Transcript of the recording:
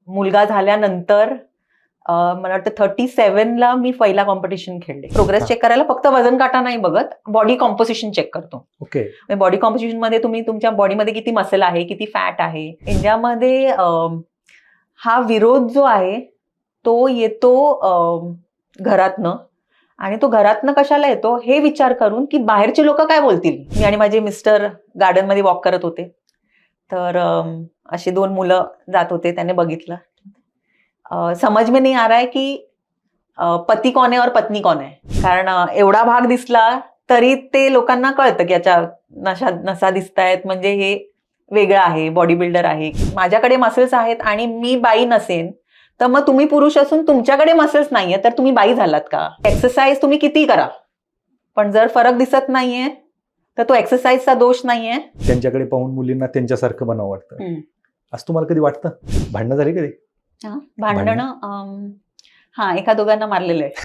मुलगा झाल्यानंतर मला वाटतं 37ला मी पहिला कॉम्पिटिशन खेळले. प्रोग्रेस चेक करायला फक्त वजन काटा नाही बघत, बॉडी कॉम्पोजिशन चेक करतो. ओके. बॉडी कॉम्पोजिशन मध्ये तुम्ही तुमच्या बॉडीमध्ये किती मसल आहे, किती फॅट आहे. इंडियामध्ये हा विरोध जो आहे तो येतो घरातनं, आणि तो घरातनं कशाला येतो हे विचार करून की बाहेरचे लोक काय बोलतील. मी आणि माझे मिस्टर गार्डन मध्ये वॉक करत होते, तर अशी 2 मुलं जात होते. त्याने बघितलं, समझ में नहीं आ रहा है की पती कौन है और पत्नी कौन है. कारण एवढा भाग दिसला तरी ते लोकांना कळतं की याच्या नसा दिसतायत, म्हणजे हे वेगळं आहे, बॉडी बिल्डर आहे. माझ्याकडे मसल्स आहेत आणि मी बाई नसेन, तर मग तुम्ही पुरुष असून तुमच्याकडे मसल्स नाहीये तर तुम्ही बाई झालात का. एक्सरसाइज तुम्ही किती करा, पण जर फरक दिसत नाहीये तर तो एक्सरसाइजचा दोष नाहीये. त्यांच्याकडे पाहून मुलींना त्यांच्यासारखं बनावं वाटतं. असं तुम्हाला कधी वाटतं? भांडणं झाली कधी? भांडणं हा, एका दोघांना मारलेलं आहे.